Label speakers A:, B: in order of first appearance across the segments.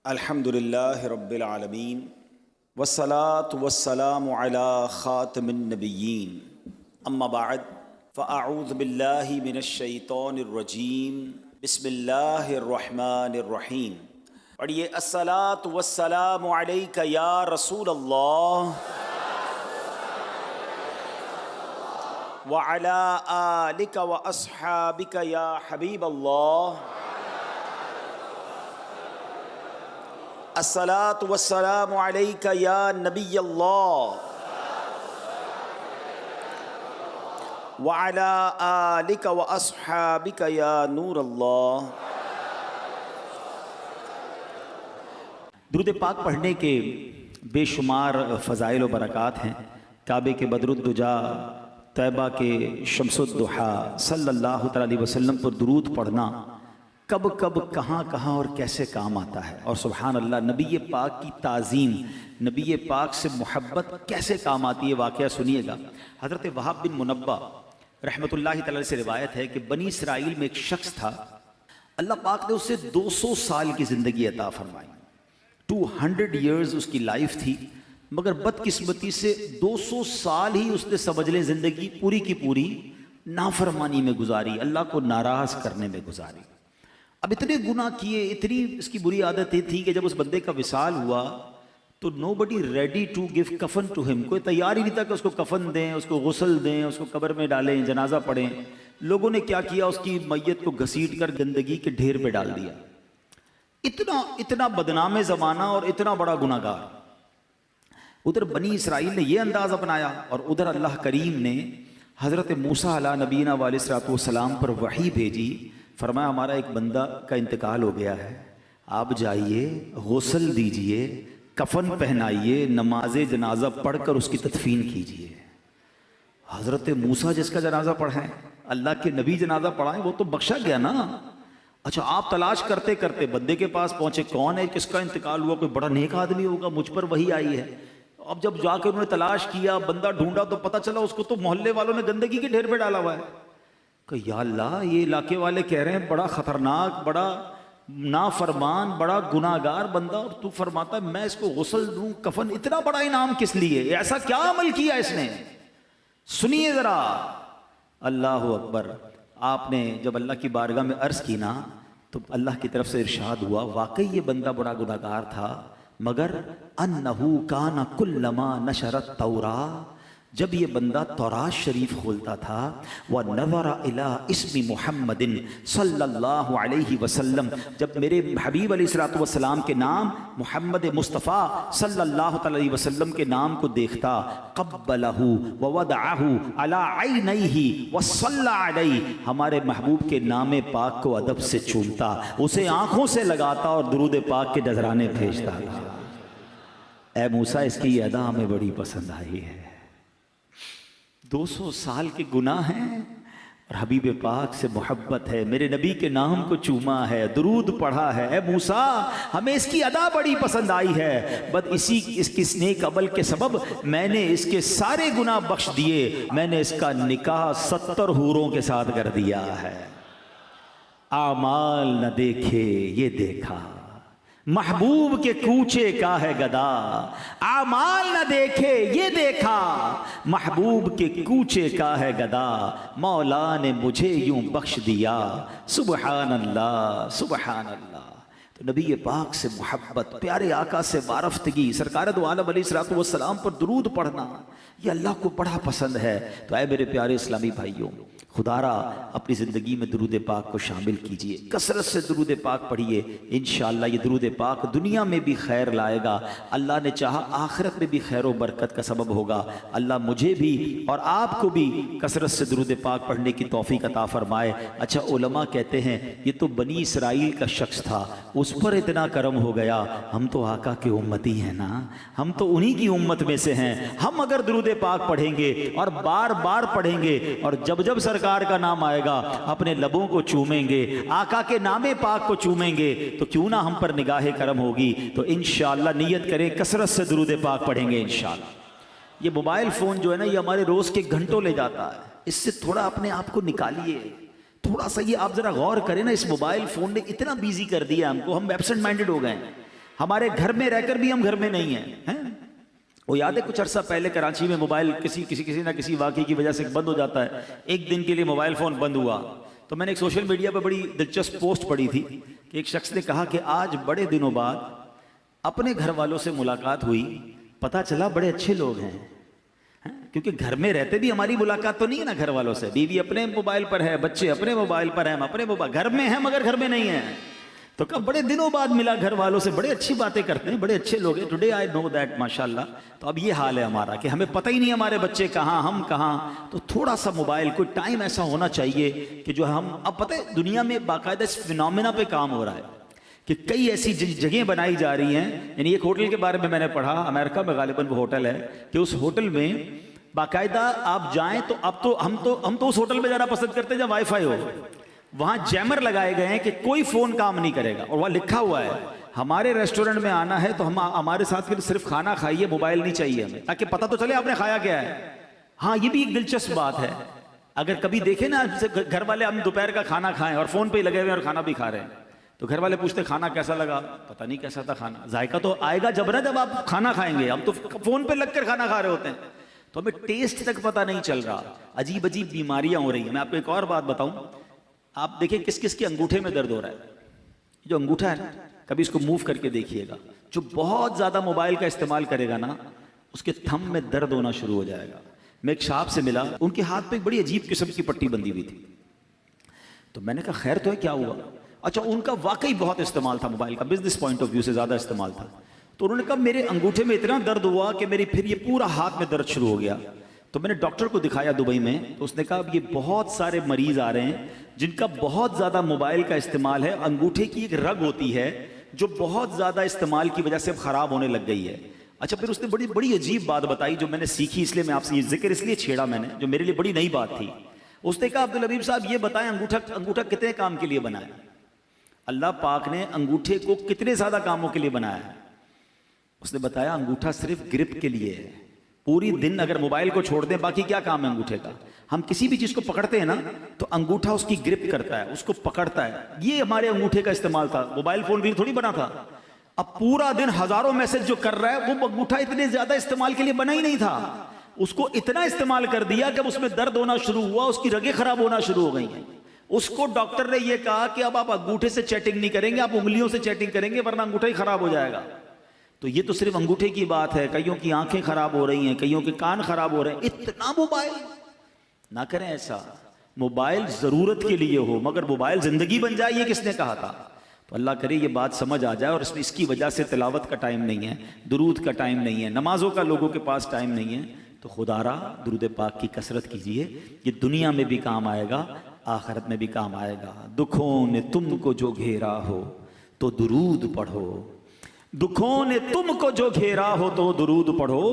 A: अल्हम्दुलिल्लाहि रब्बिल आलमीन वस्सलातु वस्सलामु अला खातिमिन नबिय्यीन अम्मा बाद फ़अऊज़ु बिल्लाहि मिनश शैतानिर रजीम बिस्मिल्लाहिर रहमानिर रहीम। पढ़िए अस्सलातु वस्सलामु अलैका या रसूल अल्लाह व अला आलिका व अस्हाबिका या हबीब अल्लाह। अस्सलातु वस्सलामु अलैका या नबी अल्लाह व अला आलिका व अस्हाबिका या नूर अल्लाह। दुरूद पाक पढ़ने के बेशुमार फ़ज़ाइल व बरक़ात हैं। काबे के बदरुद्दुजा, तैबा के शम्सुद्दुहा सल्लल्लाहु अलैहि वसल्लम पर दुरूद पढ़ना कब कब कहाँ कहाँ और कैसे काम आता है। और सुभान अल्लाह, नबी पाक की ताज़ीम, नबी पाक से मोहब्बत कैसे काम आती है। वाक़या सुनिएगा। हज़रत वहाब बिन मुनब्बा रहमतुल्लाहि तआला से रिवायत है कि बनी इसराइल में एक शख्स था, अल्लाह पाक ने उससे 200 साल की ज़िंदगी अता फरमाई। 200 ईयर्स उसकी लाइफ थी, मगर बदकिस्मती से 200 साल ही उसने समझ लें ज़िंदगी पूरी की पूरी नाफरमानी में गुजारी, अल्लाह को नाराज़ करने में गुजारी। अब इतने गुनाह किए, इतनी इसकी बुरी आदत ये थी कि जब उस बंदे का विसाल हुआ तो नोबडी रेडी टू गिव कफन टू हिम। कोई तैयार ही नहीं था कि उसको कफन दें, उसको गुस्ल दें, उसको कब्र में डालें, जनाजा पढ़ें। लोगों ने क्या किया, उसकी मैयत को घसीट कर गंदगी के ढेर पे डाल दिया। इतना इतना बदनाम ज़माना और इतना बड़ा गुनाहगार। उधर बनी इसराइल ने यह अंदाज़ अपनाया और उधर अल्लाह करीम ने हज़रत मूसा अला नबीना वालिस्सलातु वस्सलाम पर वही भेजी। फरमाया, हमारा एक बंदा का इंतकाल हो गया है, आप जाइए, गुस्ल दीजिए, कफन पहनाइए, नमाज जनाजा पढ़कर उसकी तदफीन कीजिए। हज़रत मूसा जिसका जनाजा पढ़ाएं, अल्लाह के नबी जनाजा पढ़ाएं, वो तो बख्शा गया ना। अच्छा, आप तलाश करते करते बंदे के पास पहुंचे, कौन है, किसका इंतकाल हुआ, कोई बड़ा नेक आदमी होगा, मुझ पर वही आई है। अब जब जाकर उन्होंने तलाश किया, बंदा ढूंढा, तो पता चला उसको तो मोहल्ले वालों ने गंदगी के ढेर पे डाला हुआ है। कि या अल्लाह, ये इलाके वाले कह रहे हैं बड़ा खतरनाक, बड़ा नाफरमान, बड़ा गुनाहगार बंदा, और तू फरमाता है मैं इसको गुस्ल दूं, कफन। इतना बड़ा इनाम किस लिए? ऐसा क्या अमल किया इसने? सुनिए जरा। अल्लाह अकबर। आपने जब अल्लाह की बारगाह में अर्ज की ना, तो अल्लाह की तरफ से इरशाद हुआ, वाकई ये बंदा बड़ा गुनाहगार था, मगर अन्नहु काना कुल्लमा नशरत तौरा, जब ये बंदा तौरात शरीफ खोलता था, व नज़रा इला इस्मी मुहम्मदिन सल्लल्लाहु अलैहि वसल्लम, जब मेरे हबीब अलैहिस्सलातु वस्सलाम के नाम मुहम्मद मुस्तफ़ा सल्लल्लाहु अलैहि वसल्लम के नाम को देखता, क़ब्बलहु व वदअहु अला ऐनैहि व सल्ला अलैहि, हमारे महबूब के नाम पाक को अदब से चूमता, उसे आँखों से लगाता और दुरूद पाक के नजराने भेजता था। ए मूसा, इसकी अदा हमें बड़ी पसंद आई है। 200 साल के गुनाह हैं और हबीब पाक से मोहब्बत है, मेरे नबी के नाम को चूमा है, दुरूद पढ़ा है। ए मूसा, हमें इसकी अदा बड़ी पसंद आई है, बस इसकी नेक अमल के सबब मैंने इसके सारे गुनाह बख्श दिए, मैंने इसका निकाह 70 हूरों के साथ कर दिया है। आमाल न देखे ये देखा, महबूब के कूचे का है गदा, आमाल न देखे ये देखा, महबूब के कूचे का है गदा, मौला ने मुझे यूं बख्श दिया, सुबहान अल्लाह सुबहान अल्लाह। तो नबी पाक से मोहब्बत, प्यारे आका से वारफ्तगी, सरकार दो आलम अलैहिस्सलातु वस्सलाम पर दुरूद पढ़ना, ये अल्लाह को बड़ा पसंद है। तो ऐ मेरे प्यारे इस्लामी भाइयों, खुदारा अपनी ज़िंदगी में दुरूद पाक को शामिल कीजिए, कसरत से दुरूद पाक पढ़िए। इंशाअल्लाह ये दुरूद पाक दुनिया में भी खैर लाएगा, अल्लाह ने चाहा आखिरत में भी खैर व बरकत का सबब होगा। अल्लाह मुझे भी और आपको भी कसरत से दुरूद पाक पढ़ने की तौफीक अता फरमाए। अच्छा, उलमा कहते हैं ये तो बनी इसराइल का शख्स था, उस पर इतना करम हो गया, हम तो आका के उम्मती हैं ना, हम तो उन्हीं की उम्मत में से हैं। हम अगर दुरूद पाक पढ़ेंगे और बार बार पढ़ेंगे और जब जब सरकार का नाम आएगा अपने लबों को चूमेंगे, आका के नामे पाक को चूमेंगे, तो क्यों ना हम पर निगाहे करम होगी। तो इंशाअल्लाह नियत करें, कसरत से दुरूद पाक पढ़ेंगे इंशाअल्लाह। ये मोबाइल फ़ोन जो है ना, ये हमारे रोज़ के घंटों ले जाता है, इससे थोड़ा अपने आप को निकालिए। थोड़ा सा ये आप जरा गौर करें ना, इस मोबाइल फ़ोन ने इतना बिजी कर दिया हमको, हम एब्सेंट माइंडेड हो गए हैं। हमारे घर में रहकर भी हम घर में नहीं हैं। वो याद है कुछ अरसा पहले कराची में मोबाइल किसी ना किसी वाकई की वजह से बंद हो जाता है। एक दिन के लिए मोबाइल फ़ोन बंद हुआ तो मैंने एक सोशल मीडिया पर बड़ी दिलचस्प पोस्ट पढ़ी थी कि एक शख्स ने कहा कि आज बड़े दिनों बाद अपने घर वालों से मुलाकात हुई, पता चला बड़े अच्छे लोग हैं। क्योंकि घर में रहते भी हमारी मुलाकात तो नहीं है ना घर वालों से, बीवी अपने मोबाइल पर है, बच्चे अपने मोबाइल पर हैं, हम अपने मोबाइल, घर में हैं मगर घर में नहीं है। तो कब बड़े दिनों बाद मिला घर वालों से, बड़े अच्छी बातें करते हैं, बड़े अच्छे लोग हैं। टुडे आई नो दैट माशाल्लाह। तो अब ये हाल है हमारा कि हमें पता ही नहीं हमारे बच्चे कहाँ, हम कहाँ। तो थोड़ा सा मोबाइल, कोई टाइम ऐसा होना चाहिए कि जो हम, अब पता है दुनिया में बाकायदा इस फिनोमेना पे काम हो रहा है कि कई ऐसी जगह बनाई जा रही हैं। यानी एक होटल के बारे में मैंने पढ़ा, अमेरिका में गालिबन वो होटल है कि उस होटल में बाकायदा आप जाएं तो अब तो हम तो उस होटल में जाना पसंद करते हैं जहाँ वाईफाई हो। वहां जैमर लगाए गए हैं कि कोई फोन काम नहीं करेगा और वहां लिखा हुआ है हमारे रेस्टोरेंट में आना है तो हम हमारे साथ के सिर्फ खाना खाइए, मोबाइल नहीं चाहिए हमें, ताकि पता तो चले आपने खाया क्या है। हाँ, ये भी एक दिलचस्प बात है। अगर कभी देखें ना घर वाले, हम दोपहर का खाना खाएं और फोन पे ही लगे हुए और खाना भी खा रहे हैं, तो घर वाले पूछते खाना कैसा लगा, पता नहीं कैसा था खाना। जायका तो आएगा जब आप खाना खाएंगे, हम तो फोन पे लगकर खाना खा रहे होते हैं, तो हमें टेस्ट तक पता नहीं चल रहा। अजीब अजीब बीमारियां हो रही हैं। मैं आपको एक और बात बताऊं, आप देखिए किस किस के अंगूठे में दर्द हो रहा है। जो अंगूठा है ना, कभी इसको मूव करके देखिएगा। जो बहुत ज्यादा मोबाइल का इस्तेमाल करेगा ना, उसके थंब में दर्द होना शुरू हो जाएगा। मैं एक साहब से मिला, उनके हाथ पे एक बड़ी अजीब किस्म की पट्टी बंधी हुई थी। तो मैंने कहा खैर तो है, क्या हुआ? अच्छा, उनका वाकई बहुत इस्तेमाल था मोबाइल का, बिजनेस पॉइंट ऑफ व्यू से ज्यादा इस्तेमाल था। तो उन्होंने कहा मेरे अंगूठे में इतना दर्द हुआ कि मेरी फिर ये पूरा हाथ में दर्द शुरू हो गया। तो मैंने डॉक्टर को दिखाया दुबई में, तो उसने कहा अब ये बहुत सारे मरीज आ रहे हैं जिनका बहुत ज़्यादा मोबाइल का इस्तेमाल है। अंगूठे की एक रग होती है जो बहुत ज़्यादा इस्तेमाल की वजह से अब ख़राब होने लग गई है। अच्छा, फिर उसने बड़ी बड़ी अजीब बात बताई जो मैंने सीखी, इसलिए मैं आपसे ये जिक्र इसलिए छेड़ा मैंने, जो मेरे लिए बड़ी नई बात थी। उसने कहा अब्दुल हबीब साहब ये बताएं अंगूठा कितने काम के लिए बनाया? अल्लाह पाक ने अंगूठे को कितने ज़्यादा कामों के लिए बनाया है? उसने बताया अंगूठा सिर्फ ग्रिप के लिए है। पूरी दिन अगर मोबाइल को छोड़ दें, बाकी क्या काम है अंगूठे का? हम किसी भी चीज को पकड़ते हैं ना, तो अंगूठा उसकी ग्रिप करता है, उसको पकड़ता है। ये हमारे अंगूठे का इस्तेमाल था, मोबाइल फोन भी थोड़ी बना था। अब पूरा दिन हजारों मैसेज जो कर रहा है, वो अंगूठा इतने ज्यादा इस्तेमाल के लिए बना ही नहीं था। उसको इतना इस्तेमाल कर दिया कि उसमें दर्द होना शुरू हुआ, उसकी रगें खराब होना शुरू हो गई हैं। उसको डॉक्टर ने यह कहा कि अब आप अंगूठे से चैटिंग नहीं करेंगे, आप उंगलियों से चैटिंग करेंगे, वरना अंगूठा ही खराब हो जाएगा। तो ये तो सिर्फ अंगूठे की बात है, कईयों की आंखें खराब हो रही हैं, कईयों के कान खराब हो रहे हैं। इतना मोबाइल ना करें ऐसा। मोबाइल जरूरत के लिए हो, मगर मोबाइल जिंदगी बन जाए ये किसने कहा था? तो अल्लाह करे ये बात समझ आ जाए। और इसमें इसकी वजह से तिलावत का टाइम नहीं है, दुरूद का टाइम नहीं है, नमाजों का लोगों के पास टाइम नहीं है। तो खुदारा दुरूद पाक की कसरत कीजिए, ये दुनिया में भी काम आएगा, आखिरत में भी काम आएगा। दुखों ने तुमको जो घेरा हो तो दुरूद पढ़ो, दुखों ने तुमको जो घेरा हो तो दुरूद पढ़ो,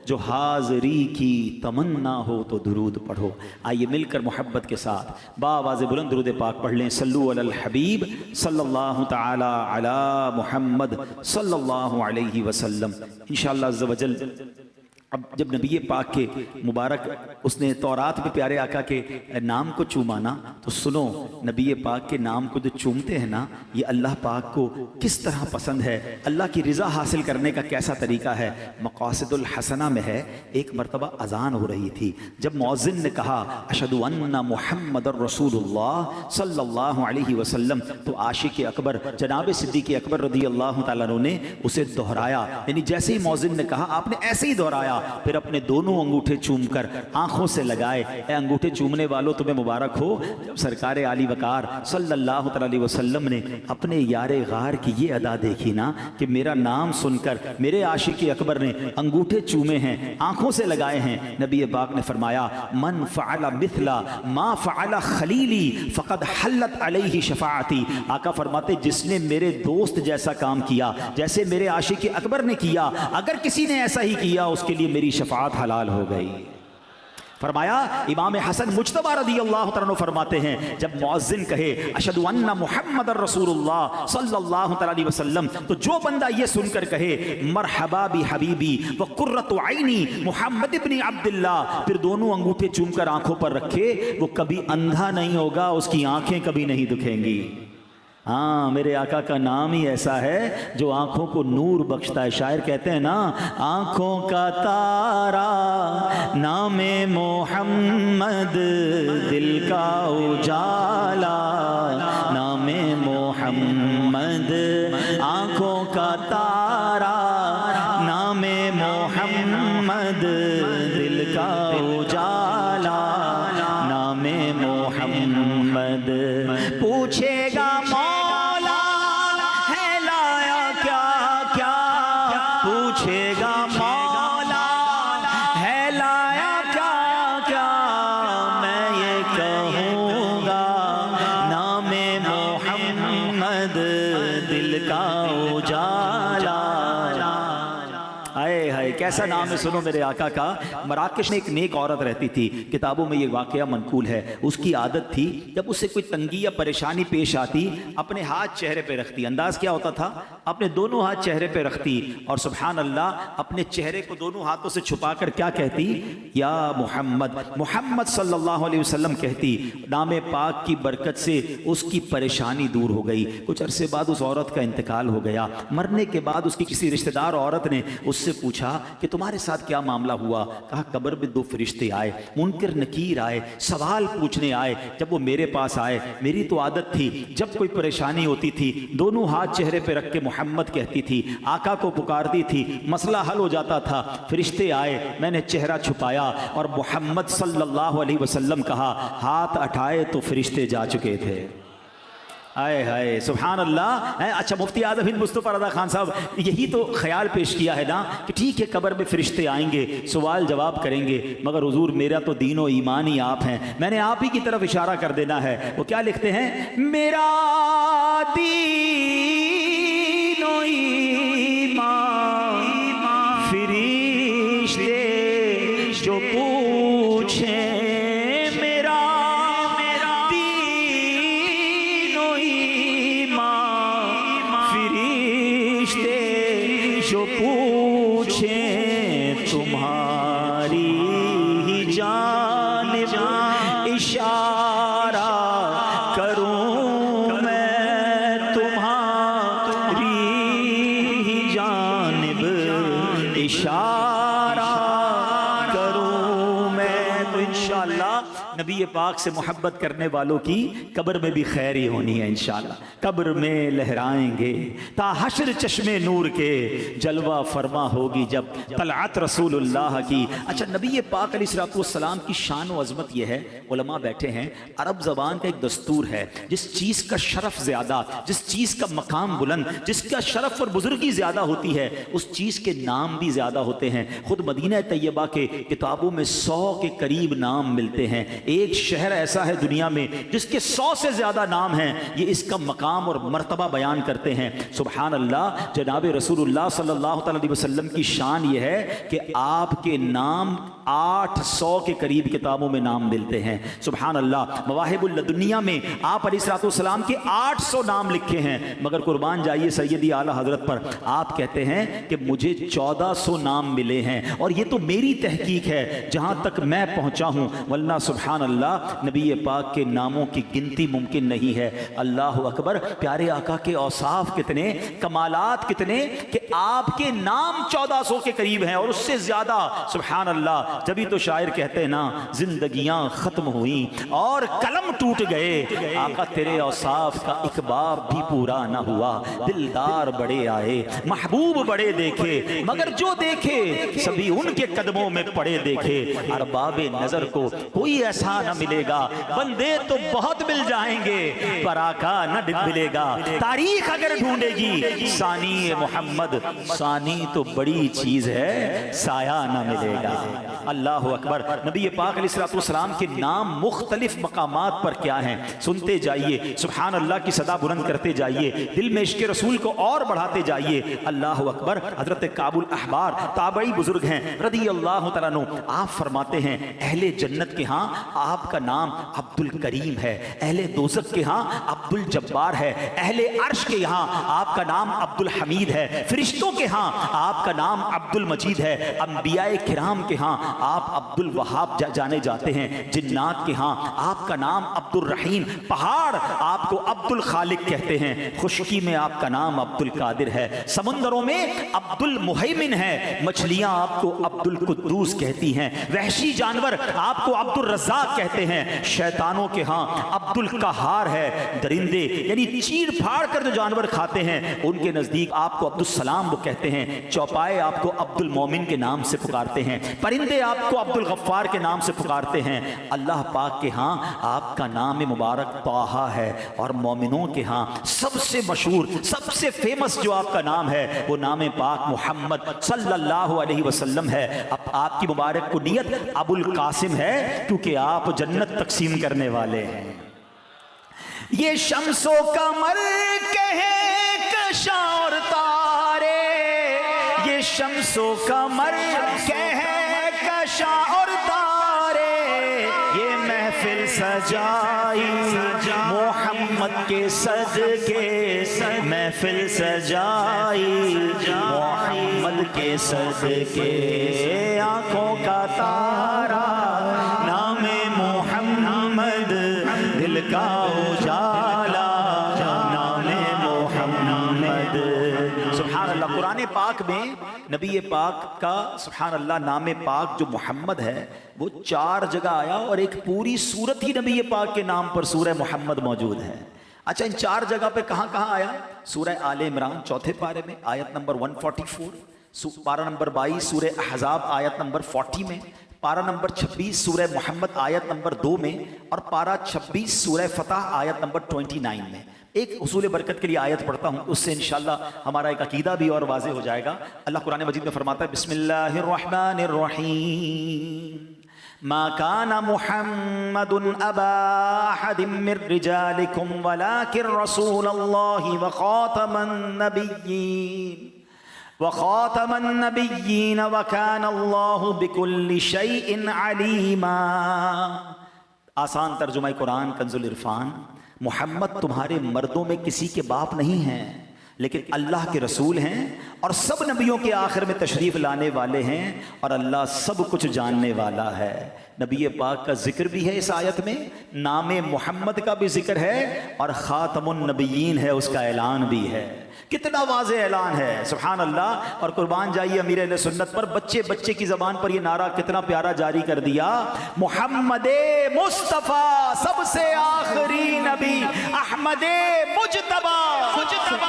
A: जो हाज़री की तमन्ना हो तो दुरूद पढ़ो। आइए मिलकर मोहब्बत के साथ बावाज़ बुलंद दुरूद पाक पढ़ लें। सल्लु अलल हबीब सल्लल्लाहु तआला अला मुहम्मद सल्लल्लाहु अलैहि वसल्लम। इंशाअल्लाह अज़्ज़ व जल अब जब नबी पाक के मुबारक उसने तौरात में प्यारे आका के नाम को चूमाना, तो सुनो नबी पाक के नाम को जो चूमते हैं ना, ये अल्लाह पाक को किस तरह पसंद है, अल्लाह की रिज़ा हासिल करने का कैसा तरीका है। मक़ासिदुल हसना में है, एक मरतबा अजान हो रही थी, जब मौज़िन ने कहा अशहदु अन्ना मुहम्मदुर रसूलुल्लाह सल्लल्लाहु अलैहि वसल्लम, तो आशिक़ अकबर जनाब सिद्दीक़ अकबर रज़ियल्लाहु तआला अन्हु ने उसे दोहराया। यानी जैसे ही मौज़िन ने कहा आपने ऐसे ही दोहराया, फिर अपने दोनों अंगूठे चूमकर आंखों से लगाए। ए अंगूठे चूमने वालों तुम्हें मुबारक हो। जब सरकार आली वकार सल्लल्लाहु अलैहि वसल्लम ने अपने यारे गार की ये अदा देखी ना कि मेरा नाम सुनकर मेरे आशिक अकबर ने अंगूठे चूमे हैं, आंखों से लगाए हैं, नबी पाक ने फरमाया मन फ़अला मिथला मा फ़अला खलीली फ़क़द हल्लत अलैहि शफ़ाअती। आका फरमाते जिसने मेरे दोस्त जैसा काम किया, जैसे मेरे आशिक अकबर ने किया, अगर किसी ने ऐसा ही किया उसके लिए मेरी शफाअत हलाल हो गई। फरमाया इमाम हसन मुज्तबा रज़ियल्लाहु तआला फरमाते हैं जब मुअज्जिन कहे अशहदु अन्ना मुहम्मदुर रसूलुल्लाह सल्लल्लाहु अलैहि वसल्लम, तो जो बंदा ये सुनकर कहे मरहबा बि हबीबी व कुर्रतु ऐनी मुहम्मद इब्न अब्दुल्लाह, फिर दोनों अंगूठे चूमकर आंखों पर रखे, वो कभी अंधा नहीं होगा, उसकी आंखें कभी नहीं दुखेंगी। हाँ, मेरे आका का नाम ही ऐसा है जो आंखों को नूर बख्शता है। शायर कहते हैं ना, आंखों का तारा नामे मोहम्मद, दिल का उजाला नामे मोहम्मद, आंखों का तारा नामे मोहम्मद, दिल का उजाला नामे मोहम्मद। पूछेगा मौला है लाया क्या क्या, पूछेगा मौला है लाया क्या क्या, मैं ये कहूँगा नामे मोहम्मद, दिल का उजाला। हाय हाय, कैसा नाम है, सुनो मेरे आका का। मराकश में एक नेक औरत रहती थी, किताबों में ये वाकया मनकूल है। उसकी आदत थी जब उससे कोई तंगी या परेशानी पेश आती, अपने हाथ चेहरे पे रखती। अंदाज क्या होता था, अपने दोनों हाथ चेहरे पे रखती और सुभान अल्लाह अपने चेहरे को दोनों हाथों से छुपाकर क्या कहती, या मोहम्मद, मोहम्मद सल्लल्लाहु अलैहि वसल्लम कहती। नामे पाक की बरकत से उसकी परेशानी दूर हो गई। कुछ अरसे बाद उस औरत का इंतकाल हो गया। मरने के बाद उसकी किसी रिश्तेदार औरत ने उससे पूछा कि तुम्हारे साथ क्या मामला हुआ। कहा कब्र में दो फरिश्ते आए, मुनकर नकीर आए, सवाल पूछने आए। जब वो मेरे पास आए, मेरी तो आदत थी जब कोई परेशानी होती थी दोनों हाथ चेहरे पे रख के मोहम्मद कहती थी, आका को पुकारती थी, मसला हल हो जाता था। फरिश्ते आए, मैंने चेहरा छुपाया और मोहम्मद सल्लल्लाहु अलैहि वसल्लम कहा, हाथ उठाए तो फरिश्ते जा चुके थे। आए हाय, सुभान अल्लाह। अच्छा, मुफ्ती आज़म हिंद मुस्तफ़ा रज़ा खान साहब यही तो ख्याल पेश किया है ना कि ठीक है कब्र में फरिश्ते आएंगे, सवाल जवाब करेंगे, मगर हुजूर मेरा तो दीन और ईमान ही आप हैं। मैंने आप ही की तरफ इशारा कर देना है। वो क्या लिखते हैं, मेरा दीन और ईमान फरिश्ते जो पूछे, जो पूछें तुम्हारी ही जानिब इशारा करूं मैं, तुम्हारी ही जानिब इशारा करूं मैं। तो इंशाअल्लाह नबी पाक से मोहब्बत करने वालों की कब्र में भी खैर ही होनी है इंशाअल्लाह। कब्र में लहराएंगे ता हश्र चश्मे नूर के, जलवा फरमा होगी जब तलअत रसूलुल्लाह की। अच्छा, नबी पाक अलैहिस्सलाम की शान व अज़मत यह है, उलमा बैठे हैं, अरब ज़बान का एक दस्तूर है, जिस चीज़ का शरफ ज़्यादा, जिस चीज़ का मकाम बुलंद, जिसका शरफ और बुजुर्गी ज़्यादा होती है, उस चीज़ के नाम भी ज़्यादा होते हैं। खुद मदीना तैयबा के किताबों में 100 के करीब नाम मिलते हैं। एक शहर ऐसा है दुनिया में जिसके 100 से ज्यादा नाम हैं। ये इसका मकाम और मर्तबा बयान करते हैं। सुभान अल्लाह, जनाब रसूलुल्लाह सल्लल्लाहु अलैहि वसल्लम की शान ये है कि आपके नाम 800 के करीब किताबों में नाम मिलते हैं। सुभान अल्लाह, मवाहिबुल लदुनिया में आप अलैहिस्सलाम के 800 नाम लिखे हैं, मगर कुर्बान जाइए सैयदी आला हजरत पर, आप कहते हैं कि मुझे 1400 नाम मिले हैं और ये तो मेरी तहकीक है जहां तक मैं पहुंचा हूं, वरना सुभान अल्लाह नबी पाक के नामों की गिनती मुमकिन नहीं है। अल्लाह अकबर, प्यारे आका के औसाफ कितने, कमालात कितने कि आपके नाम 1400 के करीब हैं और उससे ज्यादा। सुभान अल्लाह, जभी तो शायर कहते हैं ना, जिंदगियां खत्म हुई और कलम टूट गए, आका तेरे औसाफ का एक बाब भी पूरा ना हुआ। दिलदार बड़े आए, महबूब बड़े देखे, मगर जो देखे सभी उनके कदमों में पड़े देखे। अरबाबे नजर को कोई ऐसा न मिलेगा, बंदे तो बहुत मिल जाएंगे पर आका न मिलेगा। तारीख अगर ढूंढेगी सानी मोहम्मद, सानी तो बड़ी चीज है, साया न मिलेगा। अल्लाह अकबर। नबी पाक अलैहिस्सलाम के नाम मुख्तलिफ मकामात पर क्या हैं, सुनते जाइए। सुभान अल्लाह की सदा बुलंद करते जाइए, दिल में इश्क़ रसूल को और बढ़ाते जाइए। अल्लाह अकबर। हजरत काबुल अहबार ताबई बुजुर्ग हैं रदी अल्लाह तआला अन्हु, आप फरमाते हैं अहले जन्नत के यहाँ आपका नाम अब्दुल करीम है, अहले दोज़ख के यहाँ अब्दुल जब्बार है, अहले अर्श के यहाँ आपका नाम अब्दुल हमीद है, फरिश्तों के यहाँ आपका नाम अब्दुल मजीद है, अंबियाए किराम के यहाँ आप अब्दुल वहाब जाने जाते हैं, जिन्नात के यहाँ आपका नाम अब्दुल रहीम, पहाड़ आपको अब्दुल खालिक कहते हैं, खुश्की में आपका नाम अब्दुल कादिर है, समुंदरों में अब्दुल मुहैमिन है, मछलियां आपको अब्दुल कुद्दूस कहती हैं, वहशी जानवर आपको अब्दुल रज़्ज़ाक़ कहते हैं, शैतानों के यहाँ अब्दुल कहार है, दरिंदे यानी चीर फाड़ कर जो जानवर खाते हैं उनके नजदीक आपको अब्दुल सलाम वो कहते हैं, चौपाए आपको अब्दुल मोमिन के नाम से पुकारते हैं, परिंदे आपको अब्दुल गफ्फार के नाम से पुकारते हैं, अल्लाह पाक के यहाँ आपका नाम मुबारक ताहा है, और मोमिनों के यहाँ सबसे मशहूर सबसे फेमस जो आपका नाम है वो नाम पाक मोहम्मद सल्लल्लाहु अलैहि वसल्लम है। अब आपकी मुबारक कुनियत अबुल कासिम है क्योंकि आप जन्नत तकसीम करने वाले हैं। ये शम्सो कमर कहे कशा और तारे, ये शम्सो कमर कहे कशा और तारे, ये महफिल सजाई मोहम्मद के सदके, महफिल सजाई मोहम्मद के सदके, आंखों का तारा नामे मोहम्मद, दिल का उजाला नामे मोहम्मद। सुभान अल्लाह, कुरान पाक में नबी पाक का सुभान अल्लाह नाम पाक जो मोहम्मद है वो 4 जगह आया, और एक पूरी सूरत ही नबी पाक के नाम पर सूरह मोहम्मद मौजूद है। अच्छा, इन 4 जगह पे कहाँ कहाँ आया? सूरह आले इमरान 4थे पारे में आयत नंबर 144, पारा नंबर 22 सूरह अहज़ाब आयत नंबर 40 में, पारा नंबर 26 सूरह मोहम्मद आयत नंबर 2 में, और पारा 26 सूरह फतह आयत नंबर 29 में। एक उसूल बरकत के लिए आयत पढ़ता हूँ, उससे इंशाअल्लाह हमारा एक अकीदा भी और वाज़ेह हो जाएगा। अल्लाह कुरान मजीद में फरमाता है, बिस्मिल्लाहिर्रहमानिर्रहीम, मा काना मुहम्मदुन अबा अहदिम मिर रिजालिकुम वलाकिन रसूलल्लाहि व खातमन नबिय्यीन व काना अल्लाहु बिकुल्लि शैइन अलीमा। आसान तर्जुमा कुरान कंजुल इरफान, मोहम्मद तुम्हारे मर्दों में किसी के बाप नहीं हैं, लेकिन अल्लाह के रसूल हैं और सब नबियों के आखिर में तशरीफ़ लाने वाले हैं, और अल्लाह सब कुछ जानने वाला है। नबी पाक का जिक्र भी है इस आयत में, नाम मोहम्मद का भी जिक्र है, और ख़ातमुन नबिय्यीन है उसका ऐलान भी है। कितना वाज़े ऐलान है, सुभान अल्लाह। और कुर्बान जाइए अमीर अहले सुन्नत पर, बच्चे बच्चे की ज़बान पर ये नारा कितना प्यारा जारी कर दिया, मोहम्मदे मुस्तफ़ा सबसे आखिरी नबी, अहमदे मुजतबा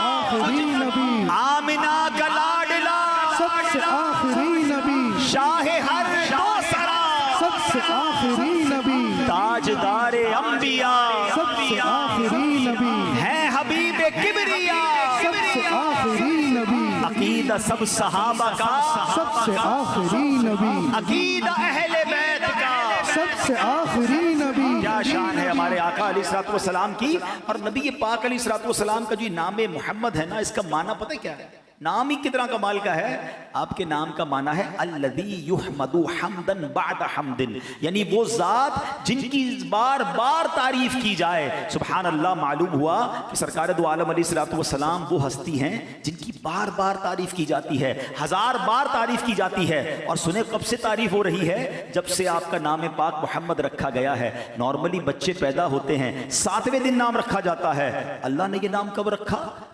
A: आखिरी नबी, आमिना का लाडला सबसे आखिरी नबी, शाहे हर दोसरा सबसे आखिरी नबी, ताजदारे अंबिया सबसे आखिरी नबी, है हबीब किबरिया सबसे आखिरी नबी, अकीदा सब सहाबा का सबसे आखिरी नबी, अकीदा अहले बैत का सबसे आखिरी नबी। क्या शान है हमारे आका अलैहिस्सलातु वस्सलाम की। और नबी पाक अलैहिस्सलातु वस्सलाम का जो नाम मोहम्मद है ना, इसका माना पता है क्या है? नाम ही कितना कमाल का है। आपके नाम का माना है अल्लज़ी युहमदु हम्दन बाद हम्दिन, यानी वो ज़ात जिनकी बार बार तारीफ की जाए। सुभान अल्लाह, मालूम हुआ कि सरकार दो आलम अलैहिस्सलातु वस्सलाम वो हस्ती हैं जिनकी बार बार तारीफ की जाती है, 1000 बार तारीफ की जाती है। और सुने कब से तारीफ हो रही है? जब से आपका नाम पाक मोहम्मद रखा गया है। नॉर्मली बच्चे पैदा होते हैं 7वें दिन नाम रखा जाता है, अल्लाह ने ये नाम कब रखा?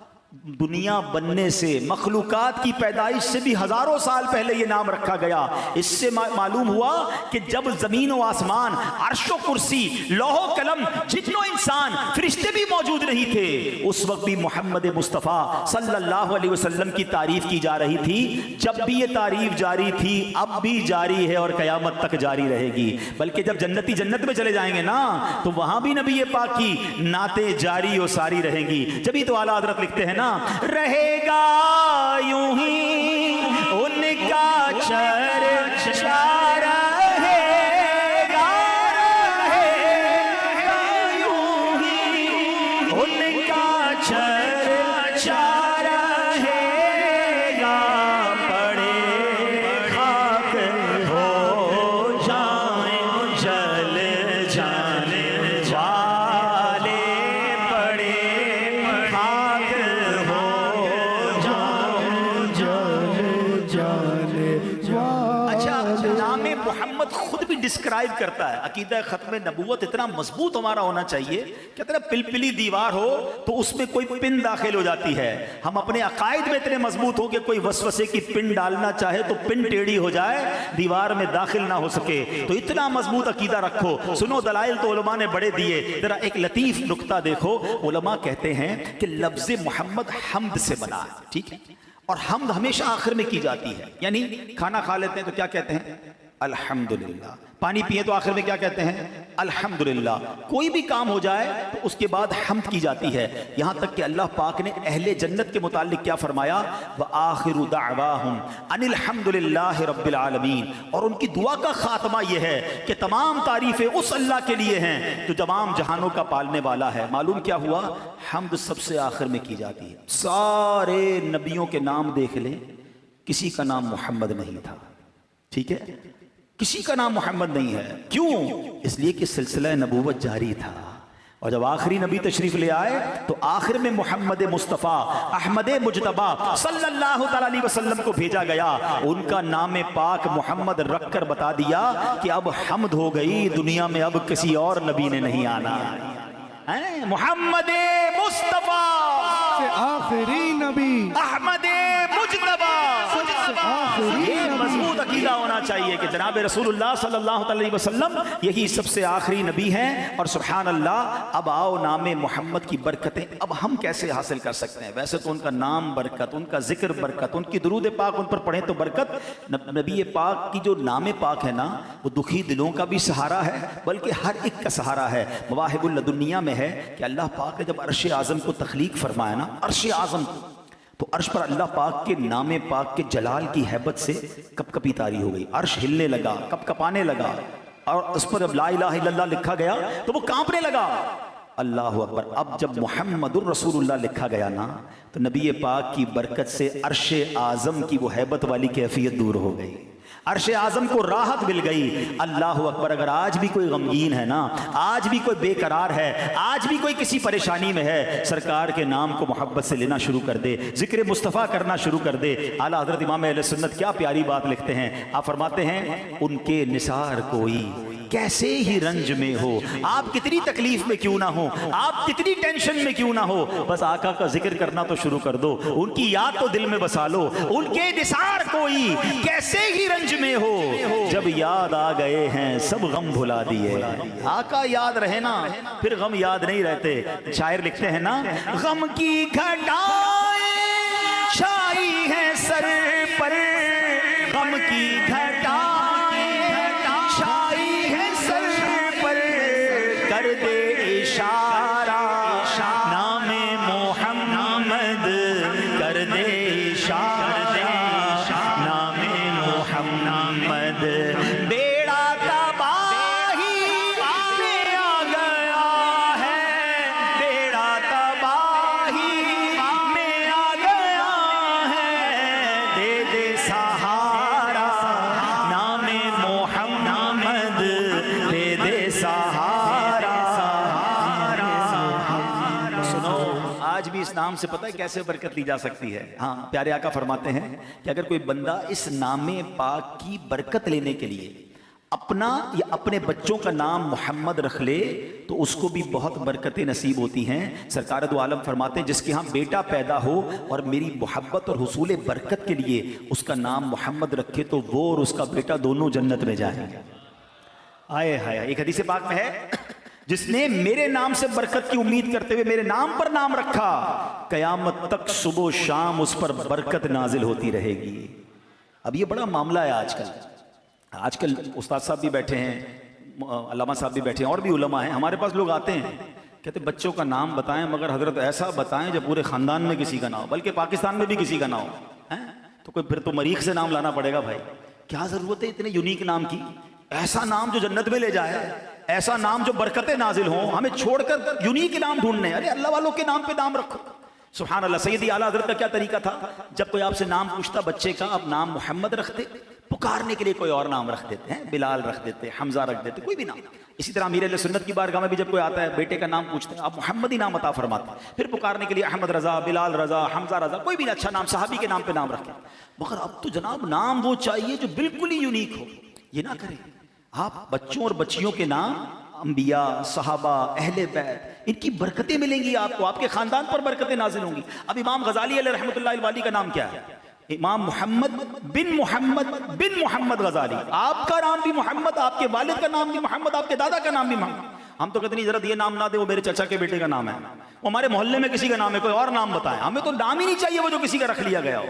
A: दुनिया बनने से, मखलूकात की पैदाइश से भी हजारों साल पहले ये नाम रखा गया। इससे मालूम हुआ कि जब जमीन व आसमान, अर्शो कुर्सी, लोहो कलम, जिन्नो इंसान, फरिश्ते भी मौजूद नहीं थे, उस वक्त भी मोहम्मद मुस्तफ़ा सल्लल्लाहु अलैहि वसल्लम की तारीफ की जा रही थी। जब भी ये तारीफ जारी थी, अब भी जारी है और क़यामत तक जारी रहेगी। बल्कि जब जन्नती जन्नत में चले जाएंगे ना, तो वहां भी नबी पाक की नाते जारी और सारी रहेंगी। जब ही तो आला हज़रत लिखते हैं ना, रहेगा यूं ही उनका चर्चा रहेगा, रहेगा यूं ही उनका चर्चा रहेगा, पड़े खाक हो जाए जल मोहम्मद खुद भी डिस्क्राइब करता है, अकीदा खत्म नबूवत इतना मजबूत हमारा होना चाहिए, कहते हैं पिलपिली दीवार हो तो उसमें कोई पिन दाखिल हो जाती है। हम अपने अकायद में इतने मजबूत हो कि कोई वसवसे की पिन डालना चाहे तो पिन टेढ़ी हो जाए, दीवार में दाखिल ना हो सके, तो इतना मजबूत अकीदा रखो। सुनो दलाइल तो उलमा ने बड़े दिए, जरा एक लतीफ नुक्ता देखो। उलमा कहते हैं कि लफ्ज मोहम्मद हम्द से बना है, ठीक है, और हम्द हमेशा आखिर में की जाती है। यानी खाना खा लेते हैं तो क्या कहते हैं? अल्हम्दुलिल्लाह। पानी पिए तो आखिर में क्या कहते हैं? अल्हम्दुलिल्लाह। कोई भी काम हो जाए तो उसके बाद हम्द की जाती है। यहां तक कि अल्लाह पाक ने अहले जन्नत के मुतालिक क्या फरमाया? व आखिरु दाअवाहुम अनिल हम्दुलिल्लाहि रब्बिल आलमीन। और उनकी दुआ का खात्मा यह है कि तमाम तारीफें उस अल्लाह के लिए हैं जो तमाम जहानों का पालने वाला है। मालूम क्या हुआ? हम्द सबसे आखिर में की जाती है। सारे नबियों के नाम देख लें, किसी का नाम मोहम्मद नहीं था, ठीक है, किसी का नाम मोहम्मद नहीं है। क्यों? इसलिए कि सिलसिला नबूवत जारी था, और जब आखिरी नबी तशरीफ ले आए तो आखिर में मोहम्मद मुस्तफ़ा अहमद मुजतबा सल्लल्लाहु अलैहि वसल्लम को भेजा गया। उनका नाम पाक मोहम्मद रखकर बता दिया कि अब हम्द हो गई, दुनिया में अब किसी और नबी ने नहीं आना। मोहम्मद मुस्तफ़ा
B: आखिरी नबी
A: अहमद मुजतबा। ये मजबूत अकीदा होना चाहिए कि जनाब रसूलुल्लाह सल्लल्लाहु अलैहि वसल्लम यही सबसे आखिरी नबी हैं। और सुभान अल्लाह, अब आओ नाम मोहम्मद की बरकतें अब हम कैसे हासिल कर सकते हैं? वैसे तो उनका नाम बरकत, उनका जिक्र बरकत, उनकी दुरूद पाक उन पर पढ़े तो बरकत। नबी पाक की जो नाम पाक है ना, वो दुखी दिलों का भी सहारा है, बल्कि हर एक का सहारा है। मवाहिबुल लदुनिया में है कि अल्लाह पाक ने जब अर्श आज़म को तख्लीक फरमाया ना, अर्श आज़म को, तो अर्श पर अल्लाह पाक के नाम पाक के जलाल की हैबत से कपकपी तारी हो गई। अर्श हिलने लगा, कपकपाने लगा, और उस पर जब ला इलाहा इल्लल्लाह लिखा गया तो वो कांपने लगा। अल्लाह अकबर। अब जब मुहम्मदुर रसूलुल्लाह लिखा गया ना, तो नबी पाक की बरकत से अर्श आज़म की वो हैबत वाली कैफियत दूर हो गई, अर्श आज़म को राहत मिल गई। अल्लाह अकबर। अगर आज भी कोई गमगीन है ना, आज भी कोई बेकरार है, आज भी कोई किसी परेशानी में है, सरकार के नाम को मोहब्बत से लेना शुरू कर दे, जिक्र मुस्तफ़ा करना शुरू कर दे। आला हज़रत इमाम अहले सुन्नत क्या प्यारी बात लिखते हैं। आप फरमाते हैं, उनके निसार कोई कैसे ही रंज में हो, आप कितनी तकलीफ में क्यों ना हो, आप कितनी टेंशन में क्यों ना हो, बस आका का जिक्र करना तो शुरू कर दो, उनकी याद तो दिल में बसा लो। उनके निसार कोई कैसे ही रंज में हो, जब याद आ गए हैं सब गम भुला दिए। आका याद रहे ना, फिर गम याद नहीं रहते। शायर लिखते हैं ना, गम की घटाएं छाई है सर पर, गम की घटाएं छाई है सर पर, कर दे इशारा नामे मोहम्मद, कर दे इशारा नामे मोहम्मद। बेड़ा तबाही में आ गया है, बेड़ा तबाही में आ गया है, दे दे सहारा नामे मोहम्मद, दे दे सहारा। सुनो, आज भी इस नाम से पता है कैसे बरकत ली जा सकती है। हाँ, प्यारे आका फरमाते हैं कि अगर कोई बंदा इस नामे पाक की बरकत लेने के लिए अपना या अपने बच्चों का नाम मोहम्मद रख ले तो उसको भी बहुत बरकतें नसीब होती हैं। सरकार दो आलम फरमाते हैं, जिसके यहाँ बेटा पैदा हो और मेरी मोहब्बत और हुसूल बरकत के लिए उसका नाम मोहम्मद रखे तो वो और उसका बेटा दोनों जन्नत में जाएंगे। आए हाय। एक हदीस पाक में है, जिसने मेरे नाम से बरकत की उम्मीद करते हुए मेरे नाम पर नाम रखा, कयामत तक सुबह शाम उस पर बरकत नाजिल होती रहेगी। अब ये बड़ा मामला है आजकल। आजकल उस्ताद साहब भी बैठे हैं, अल्लामा साहब भी बैठे हैं, और भी उलमा हैं। हमारे पास लोग आते हैं, कहते बच्चों का नाम बताएं, मगर हजरत ऐसा बताएं जब पूरे खानदान में किसी का ना हो, बल्कि पाकिस्तान में भी किसी का ना हो। तो कोई फिर तो मरीख से नाम लाना पड़ेगा भाई। क्या जरूरत है इतने यूनिक नाम की? ऐसा नाम जो जन्नत में ले जाए, ऐसा नाम जो बरकतें नाजिल हों। हमें छोड़कर यूनिक नाम ढूंढने, अरे अल्लाह वालों के नाम पे नाम रखो। सुभान अल्लाह। सैयदी आला हज़रत का क्या तरीका था, जब कोई आपसे नाम पूछता बच्चे का, आप नाम मोहम्मद रखते, पुकारने के लिए कोई और नाम रख देते हैं, बिलाल रख देते, हमजा रख देते, कोई भी नाम। इसी तरह अमीर अहले सुन्नत की बारगाह में भी जब कोई आता है, बेटे का नाम पूछते हैं, आप मोहम्मद ही नाम अता फरमाते। फिर पुकारने के लिए अहमद रजा, बिलाल रजा, हमजा रजा, कोई भी अच्छा नाम सहाबी के नाम पे नाम रखें। मगर अब तो जनाब नाम वो चाहिए जो बिल्कुल ही यूनिक हो। ये ना करें। आप बच्चों और बच्चियों के नाम अंबिया, सहाबा, अहले बैत, इनकी बरकतें मिलेंगी आपको, आपके खानदान पर बरकतें नाजिल होंगी। अब इमाम गजाली अलैहि रहमतुल्लाहि अलैहि का नाम क्या है? इमाम मोहम्मद बिन मोहम्मद गजाली। आपका नाम भी मोहम्मद, आपके वालिद का नाम भी मोहम्मद, आपके दादा का नाम भी मोहम्मद। हम तो कहते नहीं, जरा ये नाम ना दे, वो मेरे चाचा के बेटे का नाम है, वो हमारे मोहल्ले में किसी का नाम है, कोई और नाम बताएं, हमें तो नाम ही नहीं चाहिए वो जो किसी का रख लिया गया हो।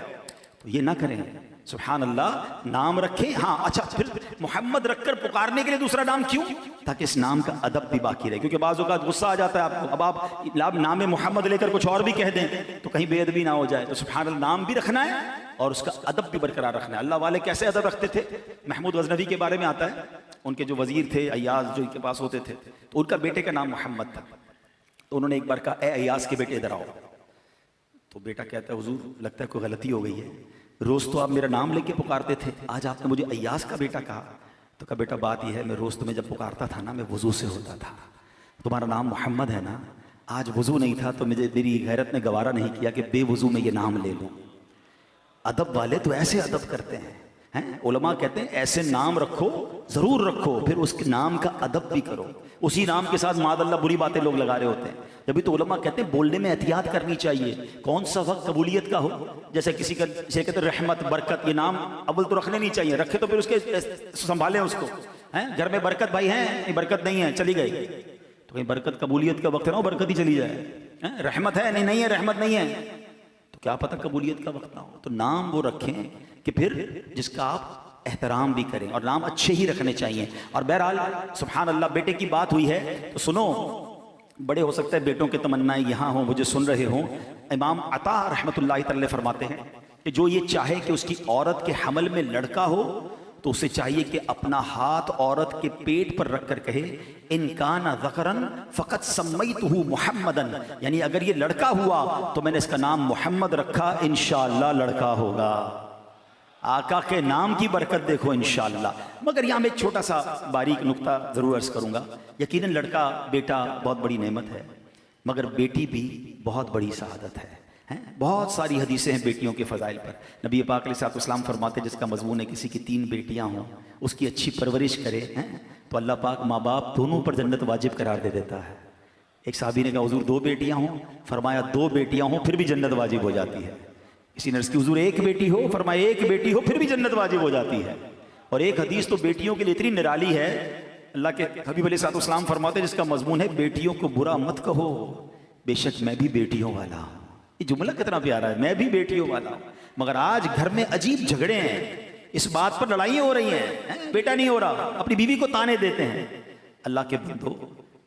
A: तो ये ना करें, सुभान अल्लाह, नाम रखें। हाँ अच्छा, फिर मोहम्मद रखकर पुकारने के लिए दूसरा नाम क्यों? ताकि इस नाम का अदब भी बाकी रहे, क्योंकि बाज़ औक़ात गुस्सा आ जाता है आपको, अब आप नाम मोहम्मद लेकर कुछ और भी कह दें तो कहीं बेअदबी ना हो जाए। तो सुभान अल्लाह, नाम भी रखना है और उसका अदब भी बरकरार रखना है। अल्लाह वाले कैसे अदब रखते थे? महमूद गजनवी के बारे में आता है, उनके जो वजीर थे अय्याज, जो इनके पास होते थे, तो उनका बेटे का नाम मोहम्मद था। तो उन्होंने एक बार कहा, ए अय्याज के बेटे इधर आओ। तो बेटा कहता है, हुजूर लगता है कोई गलती हो गई है, रोज तो आप मेरा नाम लेके पुकारते थे, आज आपने मुझे अय्याज का बेटा कहा। तो कहा, बेटा बात यह है, मैं रोज तुम्हें जब पुकारता था ना, मैं वजू से होता था, तुम्हारा नाम मोहम्मद है ना, आज वजू नहीं था तो मेरी गैरत ने गवारा नहीं किया कि बेवजू में ये नाम ले लूं। अदब वाले तो ऐसे अदब करते हैं, उलमा कहते हैं ऐसे नाम रखो, जरूर रखो, फिर उसके नाम का अदब भी करो। उसी नाम के साथ मादअल्लाह बुरी बातें लोग लगा रहे होते हैं। जब भी तो उलमा कहते हैं बोलने में एहतियात करनी चाहिए, कौन सा वक्त कबूलियत का हो। जैसे किसी का जैसे कहते हैं रहमत, बरकत, ये नाम अव्वल तो रखने नहीं चाहिए, रखे तो फिर उसके संभालें उसको। घर में बरकत भाई है, बरकत नहीं है, चली गई, तो कहीं बरकत कबूलियत का वक्त है ना, बरकत ही चली जाए। रहमत है, नहीं है, रहमत नहीं है, तो क्या पता कबूलियत का वक्त ना हो। तो नाम वो रखें कि फिर जिसका आप एहतराम भी करें, और नाम अच्छे ही रखने चाहिए। और बहरहाल सुभान अल्लाह, बेटे की बात हुई है तो सुनो, बड़े हो सकते हैं बेटों के तमन्नाएं यहाँ हो, मुझे सुन रहे हो। इमाम अता रहमतुल्लाहि तआला फरमाते हैं कि जो ये चाहे कि उसकी औरत के हमल में लड़का हो, तो उसे चाहिए कि अपना हाथ औरत के पेट पर रखकर कहे, इन काना ज़करन फ़क़त सम्मैतुहु मुहम्मदन, यानी अगर ये लड़का हुआ तो मैंने इसका नाम मोहम्मद रखा, इंशाअल्लाह लड़का होगा। आका के नाम की बरकत देखो इंशाअल्लाह। मगर यहाँ मैं एक छोटा सा बारीक नुक्ता जरूर अर्ज करूंगा। यकीनन लड़का बेटा बहुत बड़ी नेमत है, मगर बेटी भी बहुत बड़ी सआदत है। बहुत सारी हदीसें हैं बेटियों के फ़ज़ाइल पर। नबी पाक अलैहिस्सलाम फरमाते, जिसका मज़मून है किसी की 3 बेटियां हों, उसकी अच्छी परवरिश करे तो अल्लाह पाक माँ बाप दोनों पर जन्नत वाजिब करार दे देता है। एक साहबी ने कहा, हुजूर 2 बेटियां हों? फरमाया 2 बेटियां हों फिर भी जन्नत वाजिब हो जाती है। किसी ने अर्ज़ की, हुजूर 1 बेटी हो? फरमाया 1 बेटी हो फिर भी जन्नत वाजिब हो जाती है। और एक हदीस तो बेटियों के लिए इतनी निराली है, अल्लाह के हबीब अलैहिस्सलाम फरमाते, जिसका मजमून है बेटियों को बुरा मत कहो, बेशक मैं भी बेटियों वाला हूँ। ये जुमला कितना प्यारा है, मैं भी बेटियों वाला हूँ। मगर आज घर में अजीब झगड़े हैं, इस बात पर लड़ाइयाँ हो रही हैं, बेटा नहीं हो रहा, अपनी बीवी को ताने देते हैं। अल्लाह के बंदो,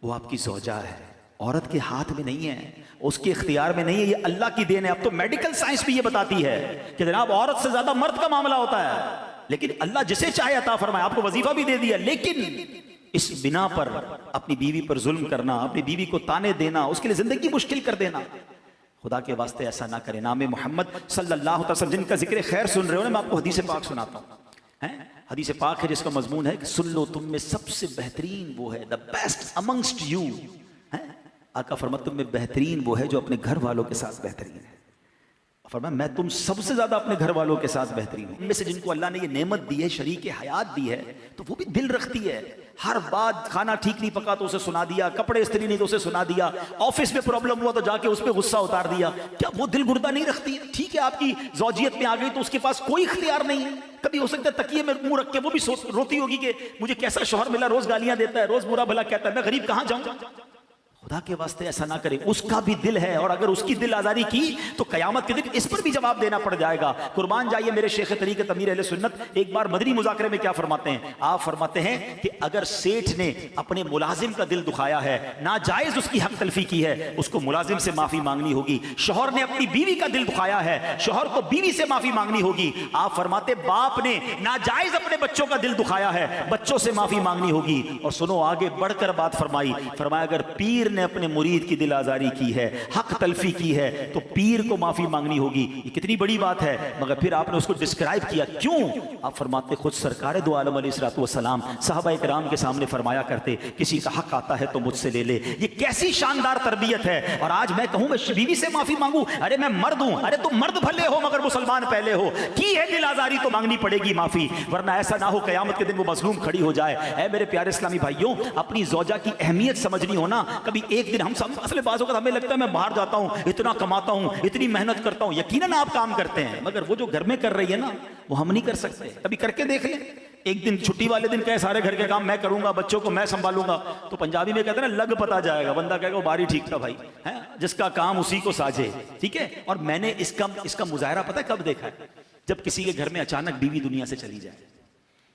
A: वो आपकी ज़ौजा है, औरत के हाथ में नहीं है, उसके इख्तियार में नहीं है, ये अल्लाह की देन है। अब तो मेडिकल साइंस भी ये बताती है कि जनाब औरत से ज्यादा मर्द का मामला होता है, लेकिन अल्लाह जिसे चाहे अता फरमाए। आपको वजीफा भी दे दिया, लेकिन इस बिना पर अपनी बीवी पर जुल्म करना, अपनी बीवी को ताने देना, उसके लिए जिंदगी मुश्किल कर देना, खुदा के वास्ते ऐसा ना करें। नाम मोहम्मद सल्लल्लाहु अलैहि वसल्लम जिनका जिक्र खैर सुन रहे हो ना, मैं आपको हदीस पाक सुनाता हूँ। हदीस पाक है जिसका मजमून है कि सुन लो, तुम में सबसे बेहतरीन वो है, द बेस्ट अमंगस्ट यू। आका फरमाते, तुम में बेहतरीन वो है जो अपने घर वालों के साथ बेहतरीन है। फरमाया, मैं तुम सबसे ज्यादा अपने घर वालों के साथ बेहतरीन हूं। इनमें से जिनको अल्लाह ने ये नेमत दी है, शरीक हयात दी है, तो वो भी दिल रखती है। हर बात, खाना ठीक नहीं पका तो उसे सुना दिया, कपड़े इस्त्री नहीं तो उसे सुना दिया, ऑफिस में प्रॉब्लम हुआ तो जाके उस पर गुस्सा उतार दिया। क्या वो दिल गुर्दा नहीं रखती है? ठीक है, आपकी ज़ौजियत में आ गई तो उसके पास कोई इख्तियार नहीं है। कभी हो सकता है तकिए में मुंह रख के वो भी रोती होगी कि मुझे कैसा शौहर मिला, रोज गालियां देता है, रोज बुरा भला कहता है, मैं गरीब कहां जाऊं। खुदा के वास्ते ऐसा ना करें, उसका भी दिल है, और अगर उसकी दिल आजारी की तो कयामत के दिन इस पर भी जवाब देना पड़ जाएगा। कुर्बान जाइए मेरे शेख तरीक़त अमीर अहले सुन्नत एक बार मदनी मुज़ाकरे में क्या फरमाते हैं? आप फरमाते हैं कि अगर सेठ ने अपने मुलाजिम का दिल दुखाया है, नाजायज उसकी हक तलफी की है, उसको मुलाजिम से माफी मांगनी होगी। शौहर ने अपनी बीवी का दिल दुखाया है, शौहर को बीवी से माफी मांगनी होगी। आप फरमाते, बाप ने नाजायज अपने बच्चों का दिल दुखाया है, बच्चों से माफी मांगनी होगी। और सुनो, आगे बढ़कर बात फरमाई, फरमाया अगर पीर पीर ने अपने मुरीद की दिल आजारी की है, हक तलफी की है, तो पीर को माफी मांगनी होगी। ये कितनी बड़ी बात है। मगर फिर आपने उसको डिस्क्राइब किया, क्यों? आप फरमाते खुद सरकार दो आलम अलैहिस्सलाम सहाबा इकराम के सामने फरमाया करते, किसी का हक आता है तो मुझसे ले ले। ये कैसी शानदार तरबियत है। और आज मैं कहूं मैं बीवी से माफी मांगू, अरे मैं मर्द हूं, अरे तुम मर्द भले हो मगर मुसलमान पहले हो, की है दिल आजारी तो मांगनी पड़ेगी माफी, वरना ऐसा ना हो कयामत के दिन वो मजलूम खड़ी हो जाए। ऐ मेरे प्यारे इस्लामी भाइयों, अपनी ज़ौजा की अहमियत समझनी हो ना। कभी एक दिन हम सब असले बाज़ों का हमें लगता है मैं बाहर जाता हूं, इतना कमाता हूं, इतनी मेहनत करता हूं, यकीनन आप काम करते हैं, मगर वो जो घर में कर रही है ना वो हम नहीं कर सकते। कभी करके देख लें। एक दिन छुट्टी वाले दिन कहे सारे घर के काम मैं करूंगा, बच्चों को मैं संभालूंगा, तो पंजाबी में कहते हैं ना लग पता जाएगा, बंदा कहेगा वो बारी ठीक था भाई, है जिसका काम उसी को साझे। ठीक है। और मैंने इसका मुजाहरा पता है कब देखा है? जब किसी के घर में अचानक बीवी दुनिया से चली जाए।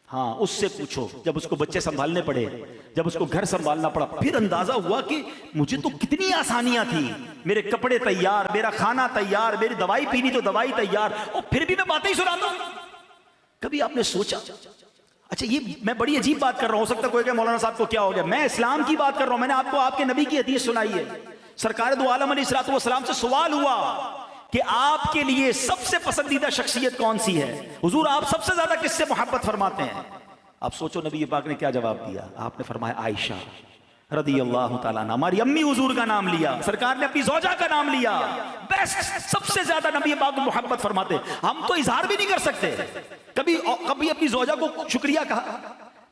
A: हाँ, उससे पूछो, जब उसको बच्चे संभालने पड़े, जब उसको घर संभालना पड़ा, फिर अंदाजा हुआ कि मुझे तो कितनी आसानियां थी, मेरे कपड़े तैयार, मेरा खाना तैयार, मेरी दवाई पीनी तो दवाई तैयार, और फिर भी मैं बातें ही सुनाता हूं। कभी आपने सोचा? अच्छा, ये मैं बड़ी अजीब बात कर रहा हूं, हो सकता है कोई कहे मौलाना साहब को क्या हो गया, मैं इस्लाम की बात कर रहा हूं। मैंने आपको आपके नबी की हदीस सुनाई है। सरकार दो आलम अलैहिस्सलाम से सवाल हुआ कि आपके लिए सबसे पसंदीदा शख्सियत कौन सी है, हुजूर आप सबसे ज्यादा किससे मोहब्बत फरमाते हैं? आप सोचो नबी पाक ने क्या जवाब दिया। आपने फरमाया आयशा रदियल्लाहु ताला अन्हा, हमारी अम्मी हुजूर का नाम लिया, सरकार ने अपनी ज़ौजा का नाम लिया। बेस्ट, सबसे ज्यादा नबी पाक मोहब्बत फरमाते। हम तो इजहार भी नहीं कर सकते। कभी अपनी ज़ौजा को शुक्रिया कहा,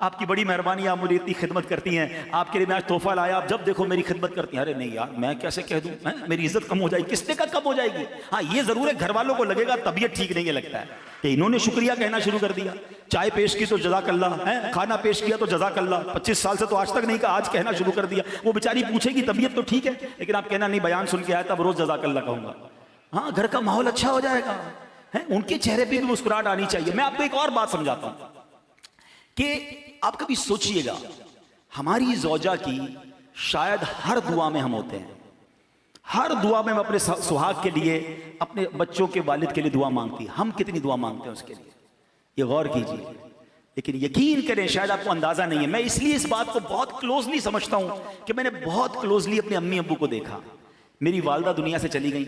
A: आपकी बड़ी मेहरबानी, आप मुझे इतनी खिदमत करती हैं, आपके लिए मैं आज तोहफा लाया, आप जब देखो मेरी खिदमत करती हैं। अरे नहीं यार, मैं कैसे कह दूं, मेरी इज्जत कम हो जाएगी। किसने का कम हो जाएगी? हाँ, ये जरूर है घर वालों को लगेगा तबीयत ठीक नहीं है, लगता है कि इन्होंने शुक्रिया कहना शुरू कर दिया। चाय पेश की तो जज़ाकल्लाह, है खाना पेश किया तो जज़ाकल्लाह, 25 साल से तो आज तक नहीं कहा, आज कहना शुरू कर दिया। वो बेचारी पूछेगी तबीयत तो ठीक है, लेकिन आप कहना नहीं बयान सुन के आया तब रोज जज़ाकल्लाह कहूंगा। हाँ, घर का माहौल अच्छा हो जाएगा, है उनके चेहरे पे भी मुस्कुराहट आनी चाहिए। मैं आपको एक और बात समझाता हूं कि आप कभी सोचिएगा, हमारी ज़ौजा की शायद हर दुआ में हम होते हैं, हर दुआ में हम अपने सुहाग के लिए, अपने बच्चों के वालिद के लिए दुआ मांगती है। हम कितनी दुआ मांगते हैं उसके लिए, ये गौर कीजिए। लेकिन यकीन करें, शायद आपको अंदाजा नहीं है, मैं इसलिए इस बात को बहुत क्लोजली समझता हूं कि मैंने बहुत क्लोजली अपने अम्मी अब्बू को देखा। मेरी वालदा दुनिया से चली गई,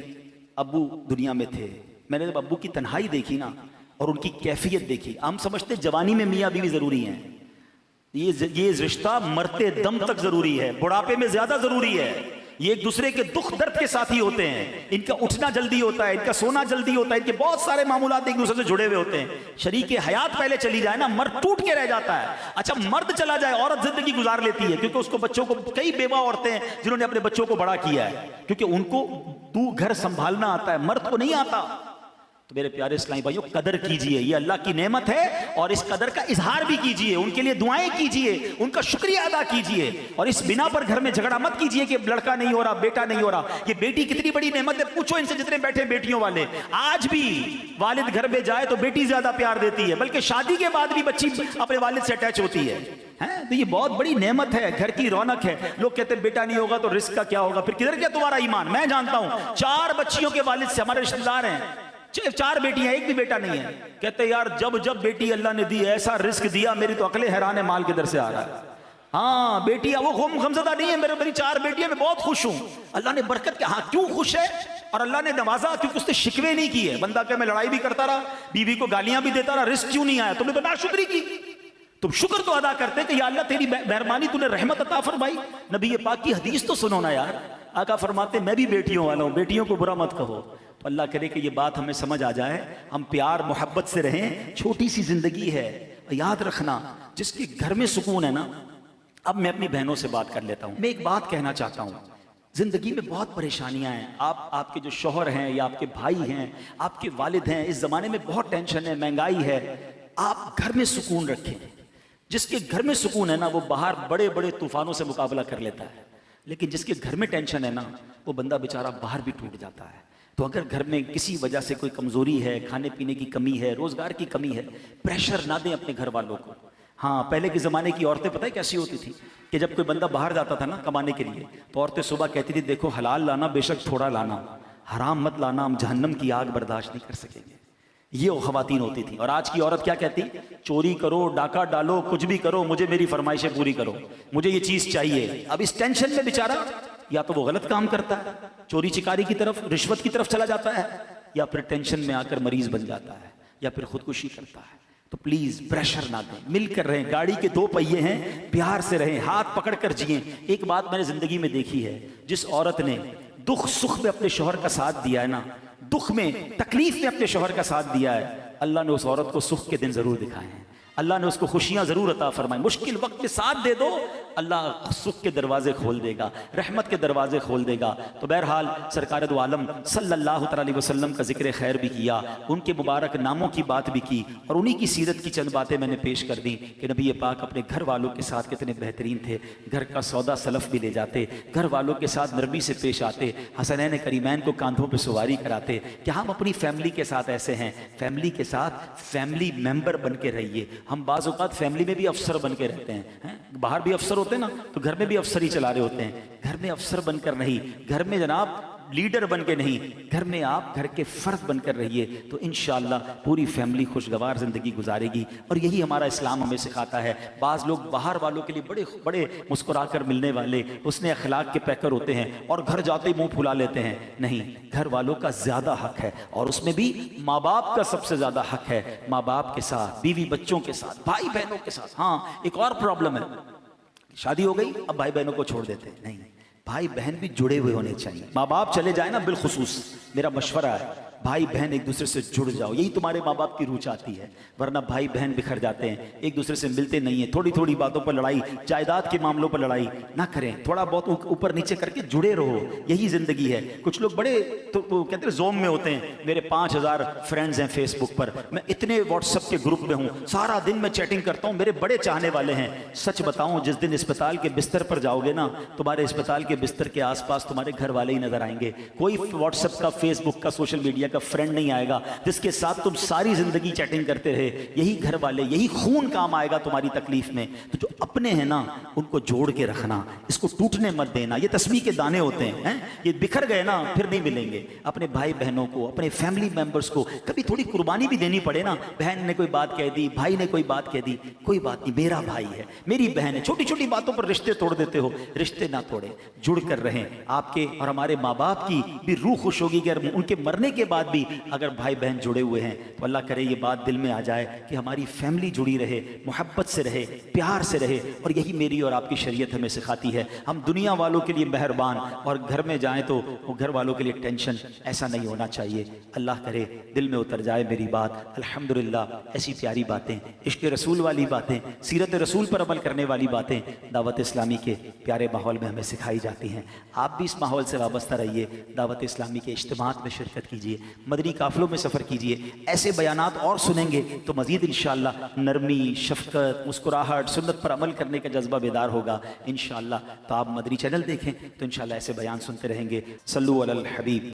A: अब्बू दुनिया में थे। मैंने जब अब्बू की तन्हाई देखी ना और उनकी कैफियत देखी, हम समझते जवानी में मियाँ बीवी जरूरी हैं, ये रिश्ता मरते दम तक जरूरी है, बुढ़ापे में ज्यादा जरूरी है। ये एक दूसरे के दुख दर्द के साथी होते हैं, इनका उठना जल्दी होता है, इनका सोना जल्दी होता है, इनके बहुत सारे मामूलात एक दूसरे से जुड़े हुए होते हैं। शरीके हयात पहले चली जाए ना, मर्द टूट के रह जाता है। अच्छा, मर्द चला जाए, औरत जिंदगी गुजार लेती है, क्योंकि उसको बच्चों को, कई बेवा औरतें हैं जिन्होंने अपने बच्चों को बड़ा किया है, क्योंकि उनको घर संभालना आता है, मर्द को नहीं आता। तो मेरे प्यारे इस्लामी भाइयों, कदर कीजिए, ये अल्लाह की नेमत है, और इस कदर का इजहार भी कीजिए, उनके लिए दुआएं कीजिए, उनका शुक्रिया अदा कीजिए। और इस बिना पर घर में झगड़ा मत कीजिए कि लड़का नहीं हो रहा, बेटा नहीं हो रहा। ये बेटी कितनी बड़ी नेमत है, पूछो इनसे जितने बैठे बेटियों वाले। आज भी वालिद घर में जाए तो बेटी ज्यादा प्यार देती है, बल्कि शादी के बाद भी बच्ची अपने वालिद से अटैच होती है। तो ये बहुत बड़ी नेमत है, घर की रौनक है। लोग कहते हैं बेटा नहीं होगा तो रिस्क का क्या होगा, फिर किधर गया तुम्हारा ईमान? मैं जानता हूं 4 बच्चियों के वालिद से, हमारे रिश्तेदार हैं, 4 बेटियां, एक भी बेटा नहीं है। कहते यार जब जब बेटी अल्लाह ने दी, ऐसा रिस्क दिया, मेरी तो अकले हैरान है माल किधर से आ रहा है। हाँ, बेटियां वो गमज़दा नहीं है, मेरी 4 बेटियां, मैं बहुत खुश हूं, अल्लाह ने बरकत किया। हाँ, क्यों खुश है? और अल्लाह ने नवाजा क्योंकि उसने शिकवे नहीं किए। बंदा क्या, मैं लड़ाई भी करता रहा, बीवी को गालियां भी देता रहा, रिस्क क्यों नहीं आया? तुमने तो नाशुक्री की। तुम शुक्र तो अदा करते कि या अल्लाह तेरी मेहरबानी, तूने रहमत अता फरमाई। नबी पाक की हदीस तो सुनो ना यार, आका फरमाते मैं भी बेटियों वाला हूं, बेटियों को बुरा मत कहो। तो अल्लाह करे कि ये बात हमें समझ आ जाए, हम प्यार मोहब्बत से रहें। छोटी सी जिंदगी है, याद रखना, जिसके घर में सुकून है ना। अब मैं अपनी बहनों से बात कर लेता हूं। मैं एक बात कहना चाहता हूं, जिंदगी में बहुत परेशानियां हैं। आपके जो शौहर हैं या आपके भाई हैं, आपके वालिद हैं, इस जमाने में बहुत टेंशन है, महंगाई है। आप घर में सुकून रखें। जिसके घर में सुकून है ना, वो बाहर बड़े बड़े तूफानों से मुकाबला कर लेता है। लेकिन जिसके घर में टेंशन है ना, वो बंदा बेचारा बाहर भी टूट जाता है। तो अगर घर में किसी वजह से कोई कमजोरी है, खाने पीने की कमी है, रोजगार की कमी है, प्रेशर ना दें अपने घर वालों को। हाँ, पहले के ज़माने की औरतें पता है कैसी होती थी कि जब कोई बंदा बाहर जाता था ना कमाने के लिए, तो औरतें सुबह कहती थी देखो हलाल लाना, बेशक थोड़ा लाना, हराम मत लाना, हम जहन्नम की आग बर्दाश्त नहीं कर सकेंगे। ये वो खवातीन होती थी। और आज की औरत क्या कहती? चोरी करो, डाका डालो, कुछ भी करो, मुझे मेरी फरमाइशें पूरी करो, मुझे ये चीज़ चाहिए। अब इस टेंशन में बेचारा या तो वो गलत काम करता है, चोरी चिकारी की तरफ, रिश्वत की तरफ चला जाता है, या फिर टेंशन में आकर मरीज बन जाता है, या फिर खुदकुशी करता है। तो प्लीज प्रेशर ना दें, मिलकर रहें, गाड़ी के दो पहिए हैं, प्यार से रहें, हाथ पकड़ कर जिए। एक बात मैंने जिंदगी में देखी है, जिस औरत ने दुख सुख में अपने शौहर का साथ दिया है ना, दुख में तकलीफ में अपने शौहर का साथ दिया है, अल्लाह ने उस औरत को सुख के दिन जरूर दिखाए हैं, अल्लाह ने उसको खुशियां जरूर अता फरमाई। मुश्किल वक्त में साथ दे दो, अल्लाह सुख के दरवाजे खोल देगा, रहमत के दरवाजे खोल देगा। तो बहरहाल सरकार दो आलम सल्लल्लाहु अलैहि वसल्लम का जिक्र खैर भी किया, उनके मुबारक नामों की बात भी की, और उन्हीं की सीरत की चंद बातें मैंने पेश कर दी कि नबी पाक अपने घर वालों के साथ कितने बेहतरीन थे, घर का सौदा सलफ भी ले जाते, घर वालों के साथ नरमी से पेश आते, हसनैन करीमैन को कांधों पर सवारी कराते। क्या हम अपनी फैमिली के साथ ऐसे हैं? फैमिली के साथ फैमिली मेंबर बन के रहिए। हम बाज़ औक़ात फैमिली में भी अफसर बन के रहते हैं, बाहर भी अफसर होते हैं ना, तो घर में भी अफसर ही चला रहे होते हैं। घर में अफसर बनकर नहीं, घर में जनाब लीडर बन के नहीं, घर में आप घर के फर्द बनकर रहिए, तो इंशाअल्लाह पूरी फैमिली खुशगवार जिंदगी गुजारेगी। और यही हमारा इस्लाम हमें सिखाता है। बाज़ लोग बाहर वालों के लिए बड़े बड़े मुस्कुरा कर मिलने वाले, उसने अखलाक के पैकर होते हैं, और घर जाते ही मुंह फुला लेते हैं। नहीं, घर वालों का ज्यादा हक है, और उसमें भी माँ बाप का सबसे ज्यादा हक है। माँ बाप के साथ, बीवी बच्चों के साथ, भाई बहनों के साथ। हाँ, एक और प्रॉब्लम है, शादी हो गई, अब भाई बहनों को छोड़ देते हैं। नहीं, भाई बहन भी जुड़े हुए होने चाहिए। माँ बाप चले जाए ना, बिलखुसूस मेरा मशवरा है, भाई बहन एक दूसरे से जुड़ जाओ, यही तुम्हारे माँ बाप की रूह चाहती है। वरना भाई बहन बिखर जाते हैं, एक दूसरे से मिलते नहीं है, थोड़ी थोड़ी बातों पर लड़ाई, जायदाद के मामलों पर लड़ाई ना करें, थोड़ा बहुत ऊपर नीचे करके जुड़े रहो, यही जिंदगी है। कुछ लोग बड़े तो कहते हैं जोम में होते हैं, मेरे 5000 फ्रेंड्स हैं फेसबुक पर, मैं इतने व्हाट्सएप के ग्रुप में हूँ, सारा दिन मैं चैटिंग करता हूँ, मेरे बड़े चाहने वाले हैं। सच बताऊं, जिस दिन अस्पताल के बिस्तर पर जाओगे ना, तुम्हारे अस्पताल के बिस्तर के आसपास तुम्हारे घर वाले ही नजर आएंगे। कोई व्हाट्सएप का, फेसबुक का, सोशल मीडिया का फ्रेंड नहीं आएगा जिसके साथ तुम सारी जिंदगी चैटिंग करते रहे। यही घर वाले, यही खून काम आएगा तुम्हारी तकलीफ में। तो जो अपने हैं ना, उनको जोड़ के रखना, इसको टूटने मत देना। ये तस्बीह के दाने होते हैं, ये बिखर गए ना फिर नहीं मिलेंगे। अपने भाई बहनों को, अपने फैमिली मेंबर्स को कभी थोड़ी कुर्बानी भी देनी पड़े ना। बहन ने कोई बात कह दी, भाई ने कोई बात कह दी, कोई बात नहीं, मेरा भाई है, मेरी बहन है। छोटी छोटी बातों पर रिश्ते तोड़ देते हो, रिश्ते ना तोड़े, जुड़ कर रहें। आपके और हमारे माँ बाप की भी रूह खुश होगी कि अगर उनके मरने के बाद भी अगर भाई बहन जुड़े हुए हैं, तो अल्लाह करे ये बात दिल में आ जाए कि हमारी फैमिली जुड़ी रहे, मोहब्बत से रहे, प्यार से रहे। और यही मेरी और आपकी शरीयत हमें सिखाती है। हम दुनिया वालों के लिए मेहरबान, और घर में जाएं तो वो घर वालों के लिए टेंशन। ऐसा नहीं होना चाहिए। अल्लाह करे दिल में उतर जाए मेरी बात। अल्हम्दुलिल्लाह, ऐसी प्यारी बातें, इश्क रसूल वाली बातें, सीरत रसूल पर अमल करने वाली बातें दावत इस्लामी के प्यारे माहौल में हमें सिखाई जाती हैं। आप भी इस माहौल से वाबस्ता रहिए, दावत इस्लामी के इज्तिमात में शिरकत कीजिए, मदनी काफिलों में सफ़र कीजिए। ऐसे बयानात और सुनेंगे तो मज़ीद इंशाअल्लाह नरमी, शफ़क़त, मुस्कुराहट, सुन्नत पर अमल करने का जज्बा बेदार होगा इंशाअल्लाह। तो आप मदनी चैनल देखें तो इंशाअल्लाह ऐसे बयान सुनते रहेंगे। सल्लु अलल हबीब।